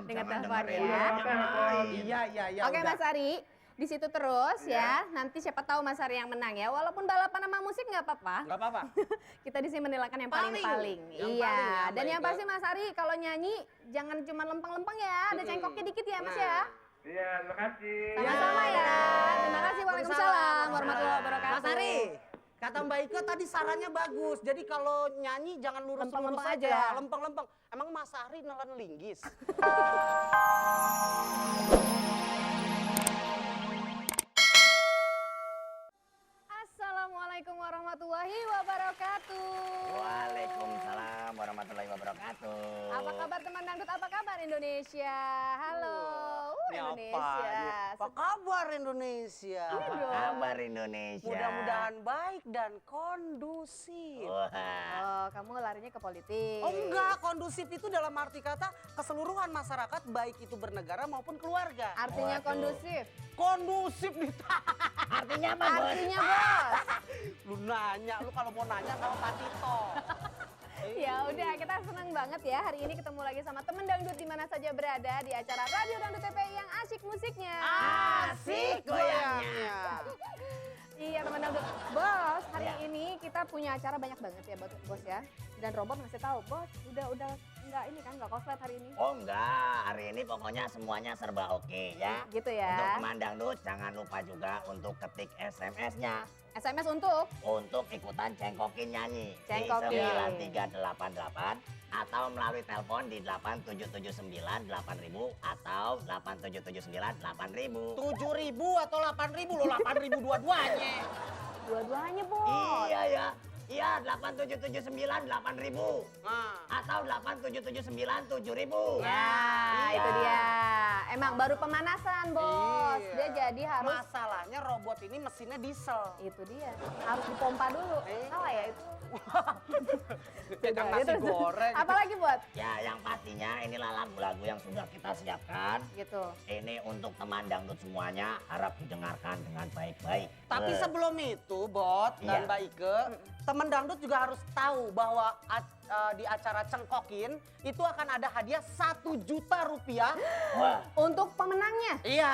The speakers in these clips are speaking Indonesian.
Dengan jangan telepon dengerin ya. yang lain. Iya. Oke udah. Mas Ari, di situ terus ya. Nanti siapa tahu Mas Ari yang menang ya. Walaupun balapan sama musik nggak apa-apa. Nggak apa-apa. Kita di sini menilaikan yang paling-paling. Yang Iya. paling ya, Dan Mbak yang Ike. pasti Mas Ari kalau nyanyi jangan cuma lempeng-lempeng ya. Ada cengkoknya dikit ya Mas ya. Iya, terima kasih. Sama-sama ya. Terima kasih. Waalaikumsalam warahmatullahi wabarakatuh. Mas Ari, kata Mbak Ike tadi sarannya bagus. Jadi kalau nyanyi jangan lurus-lurus Lempeng-lempeng aja. aja. Lempeng-lempeng. Emang Mas Ari nelen linggis? Assalamualaikum warahmatullahi wabarakatuh. Waalaikumsalam warahmatullahi wabarakatuh. Apa kabar teman dangdut? Apa kabar Indonesia? Halo, Ini Indonesia. Apa kabar Indonesia? Ini dong. Kabar Indonesia. Mudah-mudahan baik dan kondusif. Wah. Oh, kamu larinya ke politik. Oh enggak, kondusif itu dalam arti kata keseluruhan masyarakat baik itu bernegara maupun keluarga. Artinya Waduh. kondusif. Kondusif nih. Artinya apa, Bos? Artinya bos. Lu nanya, lu kalau mau nanya sama Pak Tito. Ya udah, kita senang banget ya hari ini ketemu lagi sama temen dangdut di mana saja berada di acara Radio Dangdut TPI yang asyik musiknya. Asik goyangnya. Iya teman dangdut. Bos, hari ini kita punya acara banyak banget ya bos ya. Dan robot ngasih tahu, bos udah enggak ini kan enggak koslet hari ini. Oh enggak, hari ini pokoknya semuanya serba oke ya. Gitu ya. Untuk teman dangdut jangan lupa juga untuk ketik SMS-nya. SMS untuk Untuk ikutan cengkokin nyanyi Cengkokin. di 9388 atau melalui telepon di 8779 8000 atau 8779 8000. 7.000 atau 8.000 lo 8.000 dua-duanya. dua-duanya bos. Iya ya. Iya, 8779 8000 Nah, atau 8779 7000. Ya, Iya. itu dia. Emang baru pemanasan, Bos. Iya. Dia jadi harus masalahnya robot ini mesinnya diesel. itu dia. Harus dipompa dulu. Salah ya itu. Pegang Udah, nasi itu. goreng. Apalagi buat Ya, yang pastinya inilah lagu-lagu yang sudah kita siapkan. gitu. Ini untuk teman dangdut semuanya, harap didengarkan dengan baik-baik. Tapi Eh, sebelum itu, Bot dan Iya. Mbak Ike, teman dangdut juga harus tahu bahwa di acara Cengkokin itu akan ada hadiah 1 juta rupiah. wah, Untuk pemenangnya. Iya.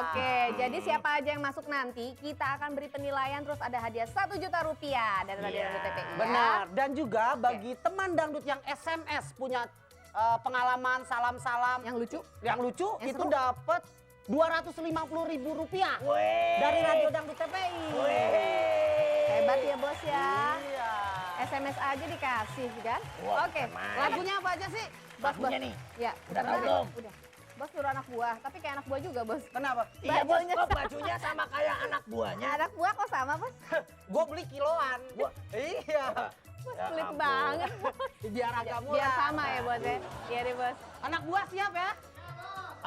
Oke, jadi siapa aja yang masuk nanti, kita akan beri penilaian terus ada hadiah 1 juta rupiah dari Radio Iya. Dangdut TPI ya. Benar. Dan juga bagi teman dangdut yang SMS punya pengalaman salam-salam Yang lucu. yang lucu Yang itu seru. dapat 250.000 rupiah weh. dari Radio Dangdut TPI. Weh. Hebat ya, Bos ya. Iya. SMS aja dikasih kan? Wah, Oke, keren. Lagunya apa aja sih? Lagunya nih. Ya, Udah tahu belum? Udah. Bos suruh anak buah, tapi kayak anak buah juga, Bos. Kenapa? Iya, Bos, Bajunya kok bajunya sama kayak anak buahnya. Anak buah kok sama, Bos? Gue beli kiloan. Iya. Bos Ya pelit ampun. banget. Biar agak murah. Biar sama ya, Bos ya. Iya deh, Bos. Anak buah siap ya?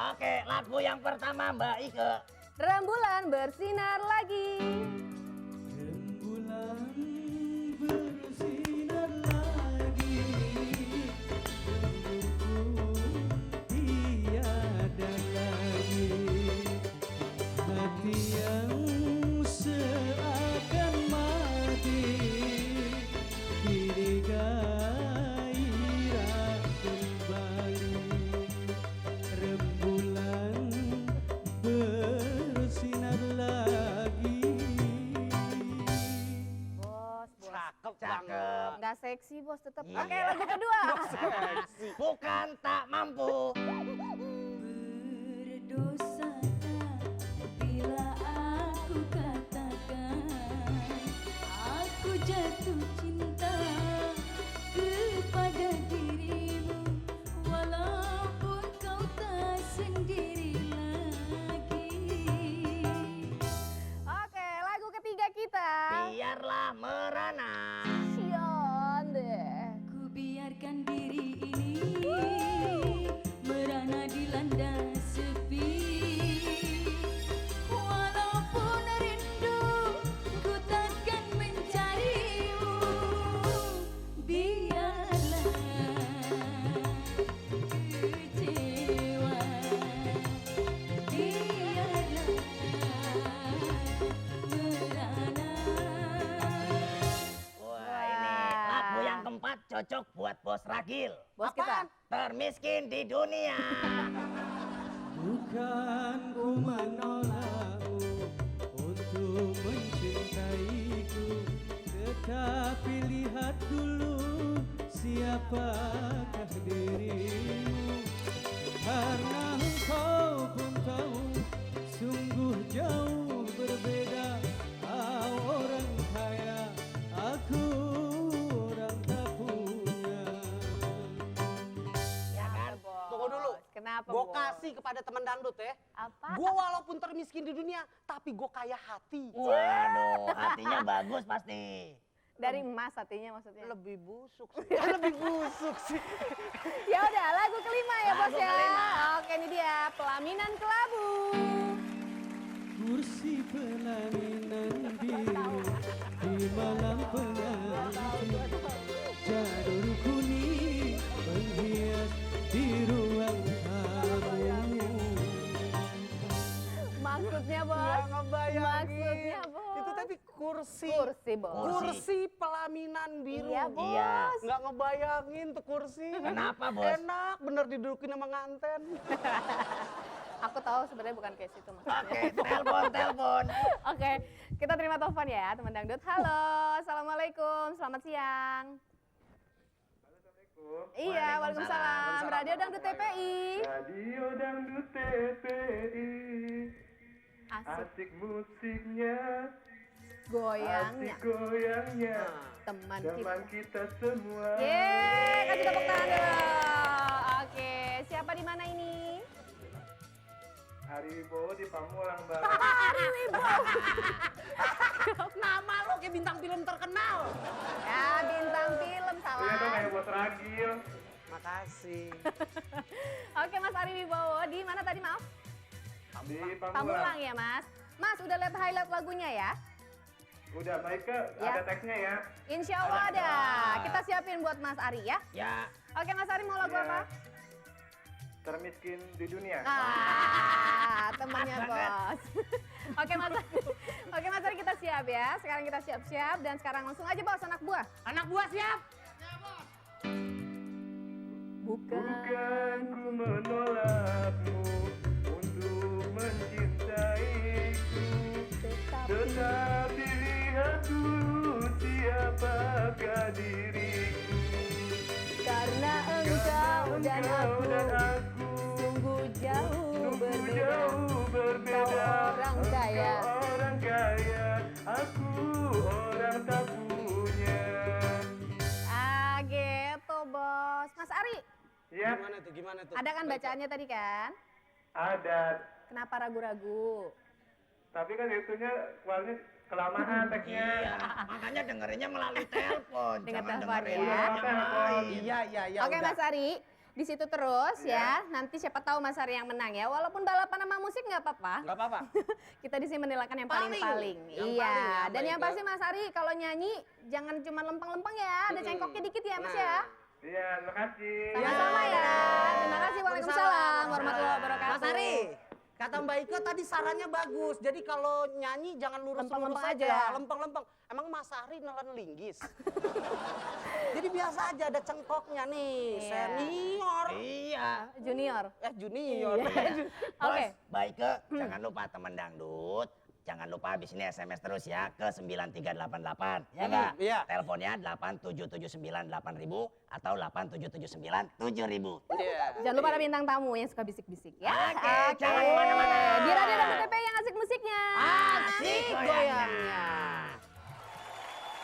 Oke, lagu yang pertama Mbak Ike. Rembulan bersinar lagi. Rembulan bersinar lagi, rembuku tiada lagi, hati yang seakan mati kini gairah kembali. Rembulan bersinar lagi. Bos, Bos. Cakep Cakep. banget. Nggak seksi, Bos, tetap. Iya. Oke, lagu kedua. Bukan tak mampu. Berdosa bila aku katakan aku jatuh cinta kepada dirimu, walaupun kau tak sendiri lagi. Oke, lagu ketiga kita. Biarlah merana. Sion deh. Ku biarkan diri ini merana dilanda sepi, keempat cocok buat bos Ragil. Bos kita. Termiskin di dunia. Bukan ku menolakmu untuk mencintaiku, tetapi lihat dulu siapakah dirimu. Karena engkau pun tahu sungguh jauh berbeda. Kau orang kaya, aku orang tak punya. Ya kan? Bos. Tunggu dulu. Kenapa, Gue Bos? kasih kepada teman dangdut ya. Apa? Gue walaupun termiskin di dunia, tapi gue kaya hati. Waduh, hatinya bagus pasti. Dari emas hatinya maksudnya. Lebih busuk sih. Lebih busuk sih. Ya udah, lagu kelima ya bos Lagu ya. kelima. Oke, ini dia Pelaminan Kelabu. Kursi pelaminan biru di malam pengantin, jadul kuning menghias di ruang tamu. Maksudnya bos? Nggak ngebayangin. Maksudnya bos? Itu tapi kursi. Kursi bos. Kursi pelaminan biru. Iya bos. Iya. Nggak ngebayangin tuh kursi. Kenapa, Bos? Enak bener didudukin sama nganten. Aku tahu sebenarnya bukan kayak situ maksudnya. Oke, telepon. Oke, kita terima telepon ya teman dangdut. Halo, assalamualaikum, selamat siang. Iya, waalaikumsalam. Radio Dangdut TPI. Radio Dangdut TPI. Asik Asik musiknya, goyangnya, asik goyangnya. teman kita. Teman kita semua. Yeay, kasih tepuk tangan dulu. Oke, siapa di mana ini? Ari Wibowo di Pamulang, Bang. Ari Wibowo. Nama lo kayak bintang film terkenal. Ya, bintang film Iya dong, salah. kayak bos Ragil. Makasih. Oke, Mas Ari Wibowo, di mana tadi maaf? Di Pamulang Pamulang. ya, Mas. Mas, udah lihat highlight lagunya ya? Udah, baik ke Ya. ada teksnya ya. Insya Allah ada. Kita siapin buat Mas Ari ya. Ya, Oke, Mas Ari mau lagu Iya. apa? Termiskin di dunia. Ah, temannya bos. Oke Mas, oke Mas Ari kita siap ya. Sekarang kita siap-siap dan sekarang langsung aja bos anak buah. Anak buah siap. Bukan ku menolakmu untuk mencintaiku, tetapi lihat dulu siapakah diriku. Karena engkau dan aku sungguh jauh berbeda. berbeda. Kau orang kaya. Engkau orang kaya, aku orang tak punya. Ah gitu bos. Mas Ari, Ya, Gimana tuh? ada kan bacaannya tadi kan? ada. Kenapa ragu-ragu? Tapi kan itunya soalnya kelamaan teksnya. iya. Makanya dengerinnya melalui telepon. Dengar Jangan telepon dengerin ya. yang lain. Iya. Oke udah. Mas Ari, di situ terus ya. Nanti siapa tahu Mas Ari yang menang ya. Walaupun balapan sama musik nggak apa-apa. Nggak apa-apa. Kita di sini menilaikan yang Paling. paling-paling. Yang Iya. paling ya, Dan yang baik, pasti Mas Ari kalau nyanyi jangan cuma lempeng-lempeng ya. Ada cengkoknya dikit ya Mas Nah. ya. Iya, terima kasih. Sama-sama ya. Terima kasih. Waalaikumsalam warahmatullahi wabarakatuh. Mas Ari, kata Mbak Ika tadi sarannya bagus. Jadi kalau nyanyi jangan lurus-lurus Lempeng-lempeng aja. aja. Lempeng-lempeng. Emang Mas Ari nelen linggis. Jadi biasa aja ada cengkoknya nih. Iya. Senior. Iya. Junior. Junior. Oke. Bos, baik ke, jangan lupa teman dangdut. Jangan lupa habis ini SMS terus ya ke 9388. Ya nggak? Iya. Teleponnya 87798000 atau 87797000. Iya. Jangan lupa ada bintang tamu yang suka bisik-bisik ya. Oke, jangan kemana-mana. Di Radio Dangdut TPI yang asik musiknya. Asik goyangnya.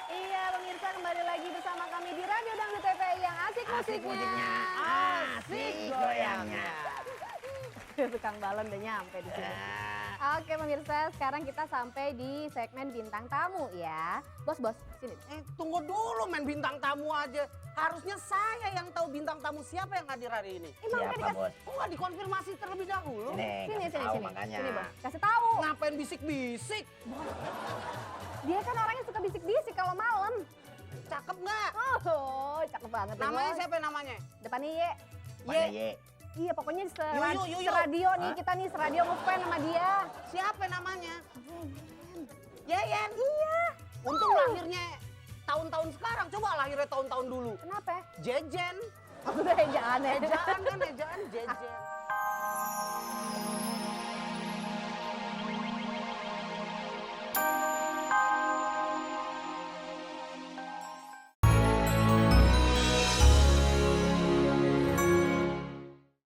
Iya pemirsa kembali lagi bersama kami di Radio Dangdut TPI yang asik musiknya. Asik goyangnya. Tukang balon udah nyampe di sini. Oke pemirsa, sekarang kita sampai di segmen bintang tamu ya. Bos, sini. Tunggu dulu main bintang tamu aja. Harusnya saya yang tahu bintang tamu siapa yang hadir hari ini. Siapa bos? Kok nggak dikonfirmasi terlebih dahulu? Nih, Sini, kasih tahu makanya. Sini, Bos. Kasih tahu. Ngapain bisik-bisik? Dia kan orangnya suka bisik-bisik kalau malam. Cakep nggak? Oh, cakep banget ya, Namanya Bos. siapa namanya? Depannya Ye. Mana Ye? Iya, pokoknya Yuyu. seradio nih, kita nih seradio ngefans sama dia. Siapa namanya? Yeyen. Yeyen. Iya. Untung lahirnya tahun-tahun sekarang. Coba lahirnya tahun-tahun dulu. Kenapa? Jejen. Oh, udah ejaan ya. Ejaan kan, ejaan